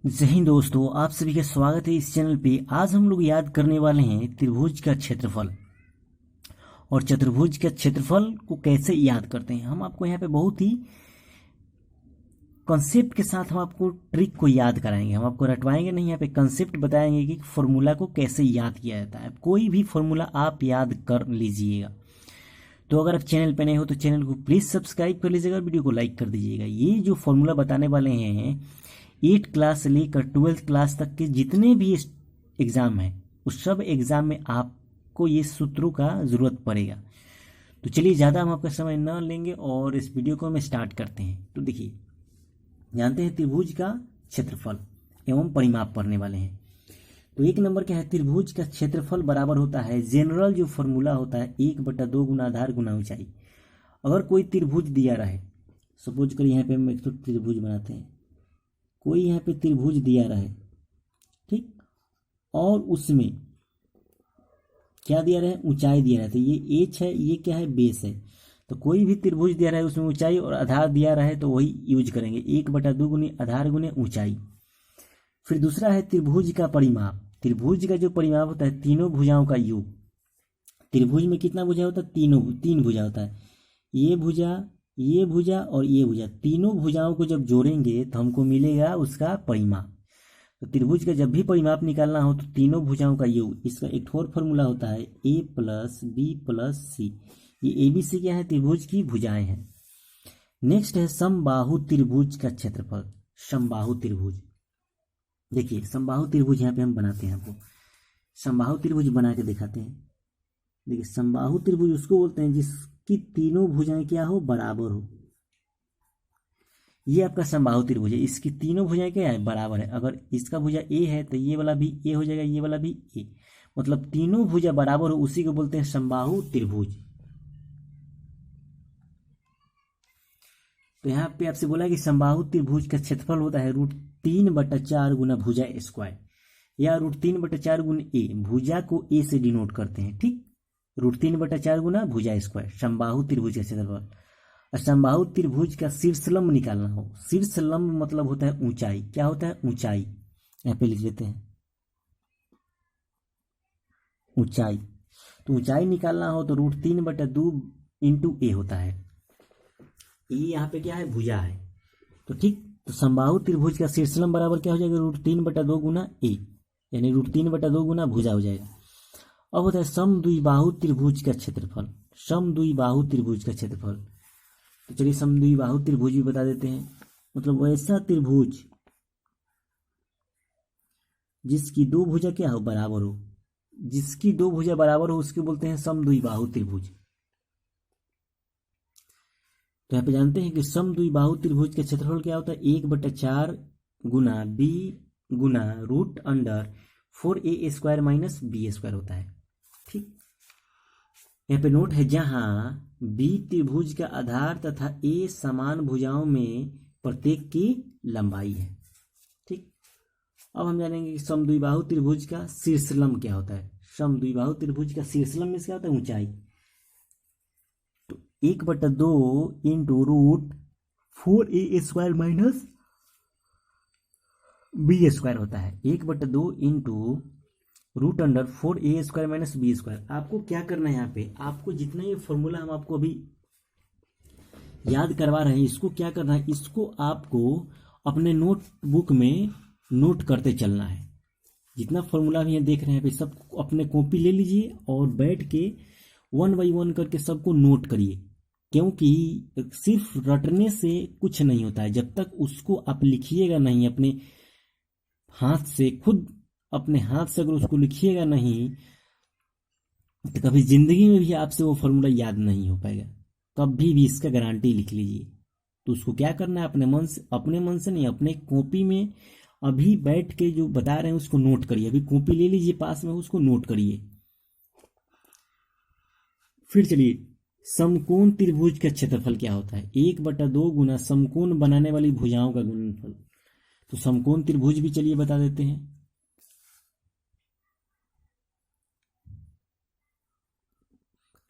जय हिंद दोस्तों, आप सभी का स्वागत है इस चैनल पे। आज हम लोग याद करने वाले हैं त्रिभुज का क्षेत्रफल और चतुर्भुज का क्षेत्रफल को कैसे याद करते हैं। हम आपको यहाँ पे बहुत ही कॉन्सेप्ट के साथ हम आपको ट्रिक को याद कराएंगे। हम आपको रटवाएंगे नहीं, यहाँ पे कंसेप्ट बताएंगे कि फॉर्मूला को कैसे याद किया जाता है। कोई भी फॉर्मूला आप याद कर लीजिएगा। तो अगर आप चैनल पे नए हो तो चैनल को प्लीज़ सब्सक्राइब कर लीजिएगा, वीडियो को लाइक कर दीजिएगा। ये जो फॉर्मूला बताने वाले हैं 8 क्लास से लेकर 12th क्लास तक के जितने भी एग्ज़ाम हैं उस सब एग्ज़ाम में आपको ये सूत्रों का ज़रूरत पड़ेगा। तो चलिए ज़्यादा हम आपका समय न लेंगे और इस वीडियो को हम स्टार्ट करते हैं। तो देखिए, जानते हैं त्रिभुज का क्षेत्रफल एवं परिमाप पढ़ने वाले हैं। तो एक नंबर क्या है, त्रिभुज का क्षेत्रफल बराबर होता है, जनरल जो फॉर्मूला होता है 1/2 गुना आधार गुना ऊंचाई। अगर कोई त्रिभुज दिया रहे, सपोज करिए यहाँ पे हम एक तो त्रिभुज बनाते हैं, कोई यहाँ पे त्रिभुज दिया रहे, ठीक, और उसमें क्या दिया रहे, ऊंचाई दिया रहे, तो ये एच है, ये क्या है, बेस है। तो कोई भी त्रिभुज दिया रहे उसमें ऊंचाई और आधार दिया रहे तो वही यूज करेंगे, 1/2 गुने आधार गुने ऊंचाई। फिर दूसरा है त्रिभुज का परिमाप। त्रिभुज का जो परिमाप होता है तीनों भुजाओं का योग। त्रिभुज में कितना भुजा होता है, तीन भुजा होता है। ये भुजा और ये भुजा, तीनों भुजाओं को जब जोड़ेंगे तो हमको मिलेगा उसका परिमाप। तो त्रिभुज का जब भी परिमाप निकालना हो तो तीनों भुजाओं का योग। इसका एक और फॉर्मूला होता है a प्लस बी प्लस सी। ये ए बी सी क्या है, त्रिभुज की भुजाएं हैं। नेक्स्ट है समबाहु त्रिभुज का क्षेत्रफल। समबाहु त्रिभुज, देखिए समबाहु त्रिभुज यहाँ पे हम बनाते हैं, आपको समबाहु त्रिभुज बना के दिखाते हैं। देखिए समबाहु त्रिभुज उसको बोलते हैं जिसकी तीनों भुजाएं क्या हो, बराबर हो। ये आपका समबाहु त्रिभुज है, इसकी तीनों भुजाएं क्या है, बराबर है। अगर इसका भुजा ए है तो ये वाला भी ए हो जाएगा, ये वाला भी ए, मतलब तीनों भुजा बराबर हो, उसी को बोलते हैं समबाहु त्रिभुज। तो यहाँ पे आपसे बोला कि समबाहु त्रिभुज का क्षेत्रफल होता है √3/4 गुना भुजा स्क्वायर, या √3/4 गुना ए। भुजा को ए से डिनोट करते हैं, ठीक, √3/4 गुना भुजा स्क्वायर समबाहु त्रिभुज का क्षेत्रफल। और समबाहु त्रिभुज का शीर्षलंब निकालना हो, शीर्षलंब मतलब होता है ऊंचाई। क्या होता है, ऊंचाई, यहाँ पे लिख लेते हैं ऊंचाई। तो ऊंचाई निकालना हो तो √3/2 इंटू ए होता है। ये यहाँ पे क्या है, भुजा है। तो ठीक, तो समबाहु त्रिभुज का शीर्षलंब बराबर क्या हो जाएगा, √3/2 गुना ए, यानी √3/2 गुना भुजा हो जाएगा। अब होता है समद्विबाहु त्रिभुज का क्षेत्रफल। समद्विबाहु त्रिभुज का क्षेत्रफल, तो चलिए समद्विबाहु त्रिभुज भी बता देते हैं। मतलब वैसा त्रिभुज जिसकी दो भुजा क्या हो, बराबर हो। जिसकी दो भुजा बराबर हो उसके बोलते हैं समद्विबाहु त्रिभुज। तो यहाँ पे जानते हैं कि समद्विबाहु त्रिभुज का क्षेत्रफल क्या होता है, 1/4 गुना बी गुना √4a² माइनस b² होता है, ठीक। यहाँ पे नोट है, जहां बी त्रिभुज का आधार तथा ए समान भुजाओं में प्रत्येक की लंबाई है, ठीक। अब हम जानेंगे कि समद्विबाहु त्रिभुज का शीर्षलंब क्या होता है। समद्विबाहु त्रिभुज का शीर्षलंब में क्या होता है, ऊंचाई। तो 1/2 इंटू √4a² माइनस b² होता है। 1/2 इंटू √4a² माइनस b²। आपको क्या करना है, यहाँ पे आपको जितना ये फॉर्मूला हम आपको अभी याद करवा रहे हैं, इसको क्या करना है, इसको आपको अपने नोटबुक में नोट करते चलना है। जितना फॉर्मूला भी यहाँ देख रहे हैं पे सब अपने कॉपी ले लीजिए और बैठ के 1 बाई 1 करके सबको नोट करिए, क्योंकि सिर्फ रटने से कुछ नहीं होता है। जब तक उसको आप लिखिएगा नहीं अपने हाथ से, खुद अपने हाथ से अगर उसको लिखिएगा नहीं तो कभी जिंदगी में भी आपसे वो फॉर्मूला याद नहीं हो पाएगा। कभी भी इसका गारंटी लिख लीजिए। तो उसको क्या करना है, अपने मन से नहीं, अपने कॉपी में अभी बैठ के जो बता रहे हैं उसको नोट करिए। अभी कॉपी ले लीजिए पास में, उसको नोट करिए। फिर चलिए, समकोण त्रिभुज का क्षेत्रफल क्या होता है, 1/2 गुना समकोण बनाने वाली भुजाओं का गुणनफल। तो समकोण त्रिभुज भी चलिए बता देते हैं।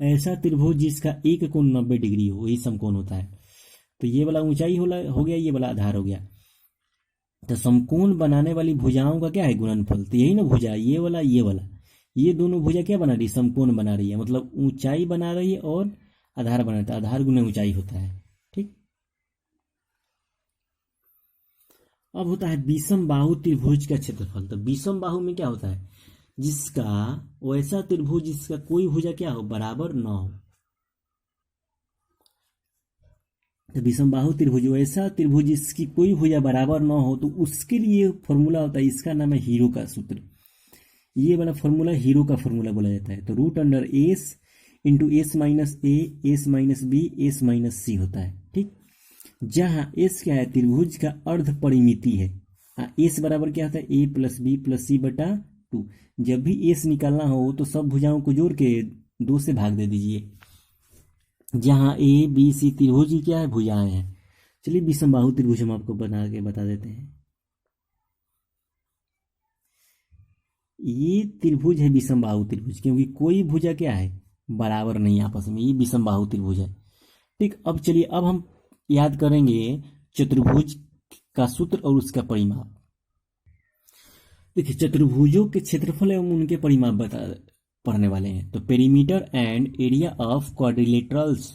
ऐसा त्रिभुज जिसका एक कोण 90 डिग्री हो, वही समकोण होता है। तो ये वाला ऊंचाई हो गया, ये वाला आधार हो गया। तो समकोण बनाने वाली भुजाओं का क्या है गुणनफल, तो यही ना भुजा, ये वाला ये दोनों भुजा क्या बना रही है, समकोण बना रही है, मतलब ऊंचाई बना रही है और आधार बना रहा है, आधार गुना ऊंचाई होता है। ठीक, अब होता है विषम बाहु त्रिभुज का क्षेत्रफल। तो विषम बाहु में क्या होता है, जिसका वैसा त्रिभुज जिसका कोई भुजा क्या हो, बराबर न हो। तो विषम बाहु त्रिभुज, वैसा त्रिभुज जिसकी कोई भुजा बराबर न हो, तो उसके लिए फॉर्मूला होता है, इसका नाम है हीरो का सूत्र। ये वाला फॉर्मूला हीरो का फॉर्मूला बोला जाता है। तो root under S into S minus A S minus B S minus C होता है। ठीक, जहां एस क्या है, त्रिभुज का अर्ध परिमिति है। एस बराबर क्या होता है, ए प्लस बी प्लस सी बटा 2। जब भी एस निकालना हो तो सब भुजाओं को जोड़ के 2 से भाग दे दीजिए, जहां ए बी सी त्रिभुज की क्या है, भुजाएं हैं। चलिए विषम बाहु त्रिभुज हम आपको बना के बता देते हैं। ये त्रिभुज है विषम बाहु त्रिभुज, क्योंकि कोई भुजा क्या है, बराबर नहीं आपस में, ये विषम बाहु त्रिभुज है। ठीक, अब चलिए अब हम याद करेंगे चतुर्भुज का सूत्र और उसका परिमाप। देखिए चतुर्भुजों के क्षेत्रफल एवं उनके परिमाप पढ़ने वाले हैं। तो perimeter and area of quadrilaterals.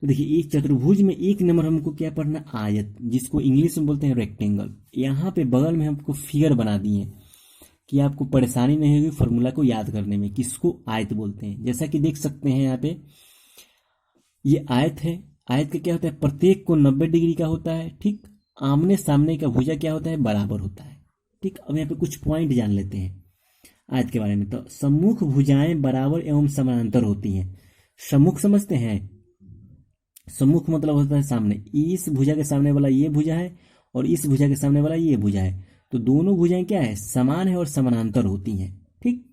तो देखिए एक चतुर्भुज में एक नंबर हमको क्या पढ़ना, आयत, जिसको इंग्लिश में बोलते हैं रेक्टेंगल। यहाँ पे बगल में हमको फिगर बना दिए कि आपको परेशानी नहीं होगी फॉर्मूला को याद करने में, किसको आयत बोलते हैं। जैसा कि देख सकते हैं यहाँ पे ये आयत है। आयत का क्या होता है, प्रत्येक को 90 डिग्री का होता है। ठीक, आमने सामने का भुजा क्या होता है, बराबर होता है। ठीक, अब यहाँ पे कुछ पॉइंट जान लेते हैं आयत के बारे में। तो सम्मुख भुजाएं बराबर एवं समानांतर होती हैं। सम्मुख समझते हैं, सम्मुख मतलब होता है सामने। इस भुजा के सामने वाला ये भुजा है और इस भुजा के सामने वाला ये भुजा है, तो दोनों भुजाएं क्या है, समान है और समानांतर होती हैं। ठीक,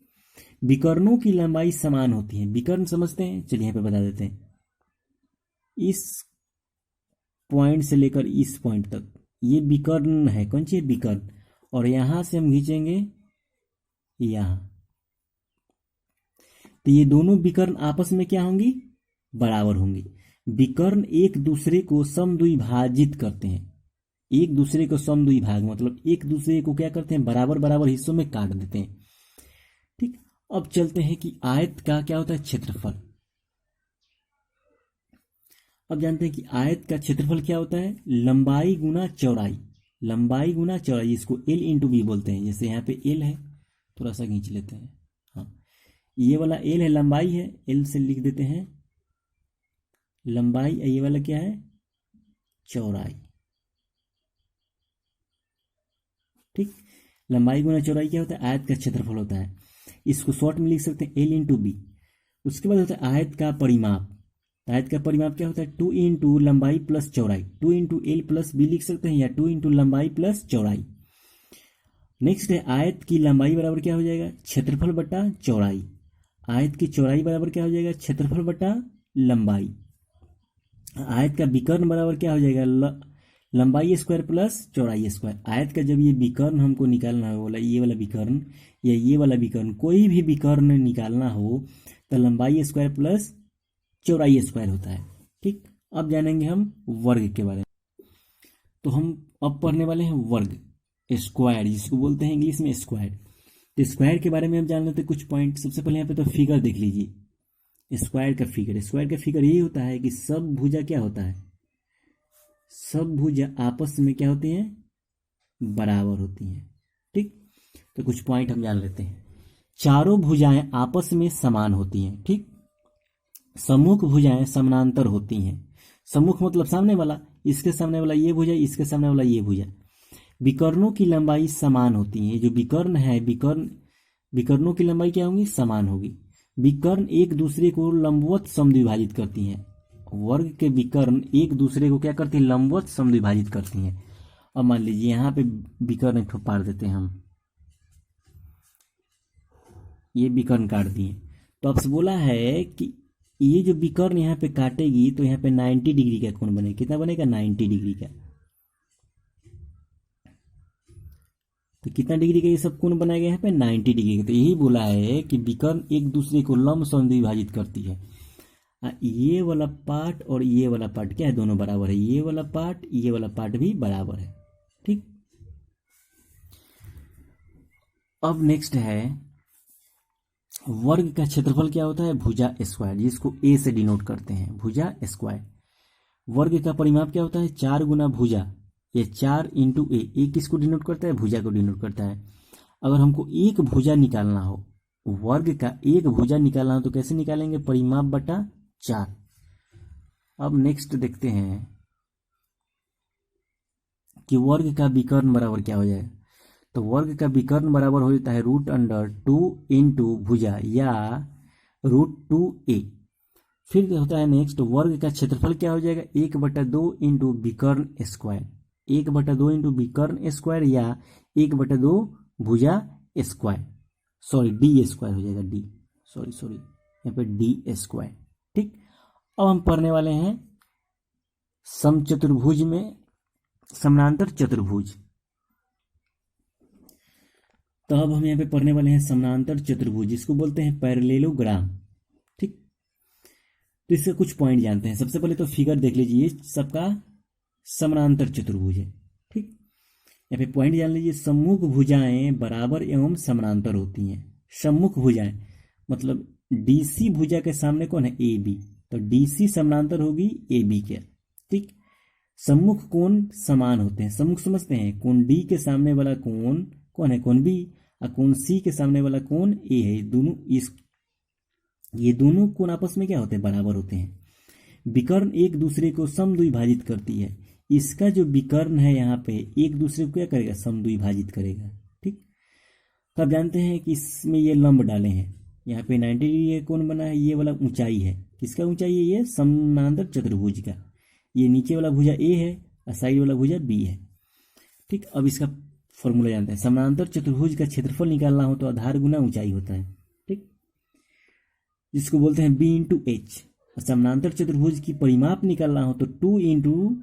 विकर्णों की लंबाई समान होती है। विकर्ण समझते हैं, चलिए यहाँ पे बता देते हैं। इस पॉइंट से लेकर इस पॉइंट तक ये विकर्ण है, कौन सी है, विकर्ण। और यहां से हम खींचेंगे यहां, तो ये दोनों विकर्ण आपस में क्या होंगी, बराबर होंगी। विकर्ण एक दूसरे को समद्विभाजित करते हैं। एक दूसरे को समद्विभाग मतलब एक दूसरे को क्या करते हैं, बराबर बराबर हिस्सों में काट देते हैं। ठीक, अब चलते हैं कि आयत का क्या होता है, क्षेत्रफल। अब जानते हैं कि आयत का क्षेत्रफल क्या होता है, लंबाई गुना चौड़ाई। लंबाई गुना चौड़ाई, इसको एल इंटू बी बोलते हैं। जैसे यहाँ पे एल है, थोड़ा सा खींच लेते हैं। हाँ, ये वाला एल है, लंबाई है, एल से लिख देते हैं लंबाई। ये वाला क्या है, चौड़ाई। ठीक, लंबाई गुना चौड़ाई क्या होता है, आयत का क्षेत्रफल होता है। इसको शॉर्ट में लिख सकते हैं एल इंटू बी। उसके बाद होता है आयत का परिमाप। आयत का परिमाप क्या होता है, 2 इंटू लंबाई प्लस चौड़ाई। 2 इंटू एल प्लस बी लिख सकते हैं, या 2 इंटू लंबाई प्लस चौड़ाई। नेक्स्ट है आयत की लंबाई बराबर क्या हो जाएगा, क्षेत्रफल बटा चौड़ाई। आयत की चौड़ाई बराबर क्या हो जाएगा, क्षेत्रफल बटा लंबाई। आयत का विकर्ण बराबर क्या हो जाएगा, लंबाई स्क्वायर प्लस चौड़ाई स्क्वायर। आयत का जब ये विकर्ण हमको निकालना हो, बोला ये वाला विकर्ण या ये वाला विकर्ण, कोई भी विकर्ण निकालना हो तो लंबाई स्क्वायर प्लस चौड़ाई स्क्वायर होता है। ठीक, अब जानेंगे हम वर्ग के बारे में। तो हम अब पढ़ने वाले हैं वर्ग, स्क्वायर, जिसको बोलते हैं इंग्लिश में स्क्वायर। तो स्क्वायर के बारे में हम जान लेते हैं कुछ पॉइंट। सबसे पहले यहाँ पे तो फिगर देख लीजिए, स्क्वायर का फिगर। स्क्वायर का फिगर यही होता है कि सब भुजा क्या होता है, सब भुजा आपस में क्या होती हैं, बराबर होती हैं। ठीक, तो कुछ पॉइंट हम जान लेते हैं। चारों भुजाएं आपस में समान होती हैं। ठीक, सम्मुख भुजाएं समानांतर होती हैं। सम्मुख मतलब सामने वाला, इसके सामने वाला ये भुजा, इसके सामने वाला ये भुजा। विकर्णों की लंबाई समान होती है। जो विकर्ण है, विकर्णों की लंबाई क्या होगी, समान होगी। विकर्ण एक दूसरे को लंबवत समद्विभाजित करती हैं। वर्ग के विकर्ण एक दूसरे को क्या करती हैं, लंबवत समद्विभाजित करती हैं। अब मान लीजिए यहाँ पे विकर्ण एक ठो पार देते हैं हम, ये विकर्ण काट दिए, तो आपसे बोला है कि ये जो विकर्ण यहाँ पे काटेगी तो यहाँ पे 90 डिग्री का कोण बनेगा। कितना बनेगा, 90 डिग्री का। तो कितना डिग्री का ये सब कोण बनाएगा, यहाँ पे 90 डिग्री का। तो यही बोला है कि विकर्ण एक दूसरे को लंब समद्विभाजित करती है। ये वाला पार्ट और ये वाला पार्ट क्या है, दोनों बराबर है। ये वाला पार्ट भी बराबर है। ठीक, अब नेक्स्ट है वर्ग का क्षेत्रफल क्या होता है, भुजा स्क्वायर, जिसको ए से डिनोट करते हैं, भुजा स्क्वायर। वर्ग का परिमाप क्या होता है, 4 गुना भुजा, ये 4 इंटू ए किसको डिनोट करता है, भुजा को डिनोट करता है। अगर हमको एक भुजा निकालना हो, वर्ग का एक भुजा निकालना हो तो कैसे निकालेंगे, परिमाप बटा 4। अब नेक्स्ट देखते हैं कि वर्ग का विकर्ण बराबर क्या हो जाएगा। तो वर्ग का विकर्ण बराबर हो जाता है √2 इंटू भुजा या √2a। फिर होता है नेक्स्ट, वर्ग का क्षेत्रफल क्या हो जाएगा, 1/2 इंटू विकर्ण स्क्वायर, 1/2 इंटू विकर्ण स्क्वायर या 1/2 भुजा स्क्वायर, सॉरी डी स्क्वायर हो जाएगा, डी सॉरी यहाँ पे डी स्क्वायर। ठीक, अब हम पढ़ने वाले हैं समचतुर्भुज में समानांतर चतुर्भुज। तो अब हम यहाँ पे पढ़ने वाले हैं समानांतर चतुर्भुज, जिसको बोलते हैं पैरेललोग्राम। ठीक, तो इसके कुछ पॉइंट जानते हैं। सबसे पहले तो फिगर देख लीजिए, सबका समानांतर चतुर्भुज है। ठीक, यहाँ पे पॉइंट जान लीजिए, सम्मुख भुजाएं बराबर एवं समानांतर होती हैं। सम्मुख भुजाएं मतलब डीसी भुजा के सामने कौन है, ए बी, तो डीसी समानांतर होगी ए बी के। ठीक, सम्मुख कोण समान होते हैं, सम्मुख समझते हैं, कोण डी के सामने वाला कोण कौन है, कोण बी, और कोण सी के सामने वाला कोण ए है। दोनों ये दोनों कोण आपस में क्या होते हैं, बराबर होते हैं। विकर्ण एक दूसरे को समद्विभाजित करती है। इसका जो विकर्ण है यहाँ पे एक दूसरे को क्या करेगा, समद्विभाजित करेगा। ठीक, तब जानते हैं कि इसमें ये लंब डाले हैं, यहाँ पे 90 डिग्री ये कोण बना है, ये वाला ऊंचाई है, किसका ऊंचाई है, ये समानांतर चतुर्भुज का। ये नीचे वाला भुजा ए है और साइड वाला भुजा बी है। ठीक, अब इसका फॉर्मूला जानते हैं। समानांतर चतुर्भुज का क्षेत्रफल निकालना हो तो आधार गुना ऊंचाई होता है। ठीक, जिसको बोलते हैं बी इंटू एच। समानांतर चतुर्भुज की परिमाप निकालना हो तो 2 इंटू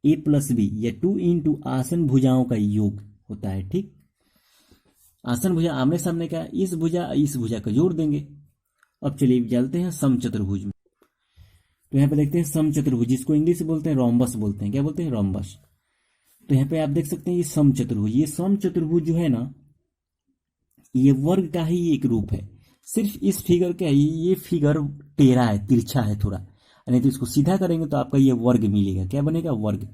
ए प्लस बी या 2 इंटू आसन भुजाओं का योग होता है। ठीक, आसन भुजा आमने सामने का, इस भुजा का जोड़ देंगे। अब चलिए चलते हैं समचतुर्भुज में। तो यहाँ पे देखते हैं समचतुर्भुज, जिसको इंग्लिश से बोलते हैं रोम्बस बोलते हैं, क्या बोलते हैं, रोम्बस। तो यहाँ पे आप देख सकते हैं ये समचतुर्भुज, ये समचतुर्भुज जो है ना, ये वर्ग का ही एक रूप है। सिर्फ इस फिगर का ही, ये फिगर टेढ़ा है, तिरछा है थोड़ा, नहीं तो इसको सीधा करेंगे तो आपका ये वर्ग मिलेगा। क्या बनेगा, वर्ग।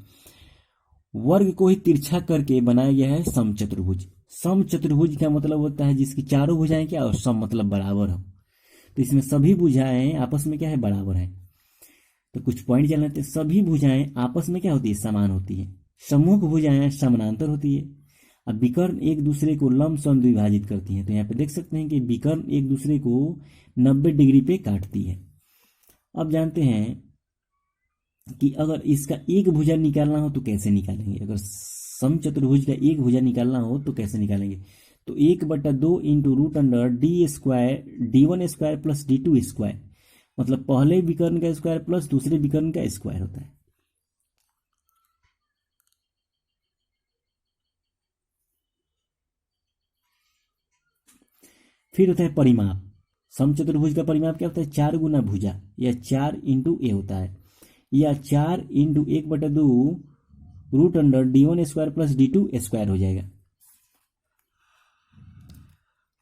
वर्ग को ही तिरछा करके बनाया गया है समचतुर्भुज। समचतुर्भुज का मतलब होता है जिसकी चारों भुजाएं क्या, और सम मतलब बराबर हो। तो इसमें सभी भुजाएं आपस में क्या है, बराबर है। तो कुछ पॉइंट जान लेते हैं। सभी भुजाएं आपस में क्या होती है, समान होती है। सम्मुख भुजाएं समानांतर होती है। अब विकर्ण एक दूसरे को लंब समद्विभाजित करती हैं। तो यहाँ पे देख सकते हैं कि विकर्ण एक दूसरे को 90 डिग्री पे काटती है। अब जानते हैं कि अगर इसका एक भुजा निकालना हो तो कैसे निकालेंगे। अगर समचतुर्भुज का एक भुजा निकालना हो तो कैसे निकालेंगे, तो 1/2 into √d² d1 square plus d2 square, मतलब पहले विकर्ण का स्क्वायर प्लस दूसरे विकर्ण का स्क्वायर होता है। फिर होता है परिमाप। समचतुर्भुज का परिमाप क्या होता है, 4 गुना भुजा या 4 इंटू ए होता है, या 4 into 1/2 √d1 square plus d2 square हो जाएगा।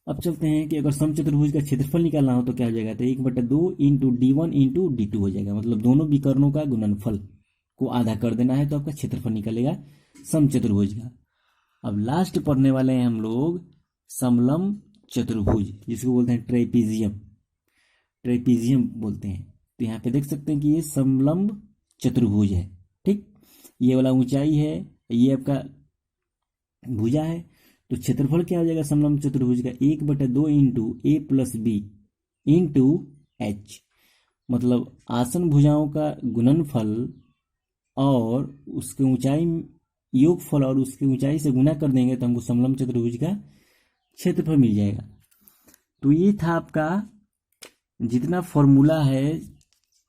अब चलते हैं कि अगर समचतुर्भुज का क्षेत्रफल निकालना हो तो क्या हो जाएगा, तो 1/2 इंटू d1 इंटू d2 हो जाएगा। मतलब दोनों विकर्णों का गुणनफल को आधा कर देना है तो आपका क्षेत्रफल निकलेगा समचतुर्भुज का। अब लास्ट पढ़ने वाले हैं हम लोग समलंब चतुर्भुज, जिसको बोलते हैं ट्रेपीजियम, ट्रेपीजियम बोलते हैं। तो यहाँ पे देख सकते हैं कि ये समलंब चतुर्भुज है। ठीक, ये वाला ऊंचाई है, ये आपका भुजा है, तो क्षेत्रफल क्या हो जाएगा समलंब चतुर्भुज का, 1/2 इंटू ए प्लस बी इंटू एच, मतलब आसन भुजाओं का गुणनफल और उसके ऊंचाई योगफल और उसकी ऊंचाई से गुना कर देंगे तो हमको समलंब चतुर्भुज का क्षेत्रफल मिल जाएगा। तो ये था आपका जितना फॉर्मूला है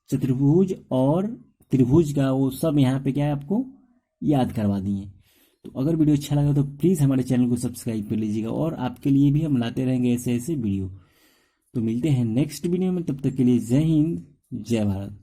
चतुर्भुज और त्रिभुज का, वो सब यहाँ पे क्या है आपको याद करवा दिए। तो अगर वीडियो अच्छा लगा तो प्लीज़ हमारे चैनल को सब्सक्राइब कर लीजिएगा, और आपके लिए भी हम लाते रहेंगे ऐसे ऐसे वीडियो। तो मिलते हैं नेक्स्ट वीडियो में, तब तक के लिए जय हिंद जय भारत।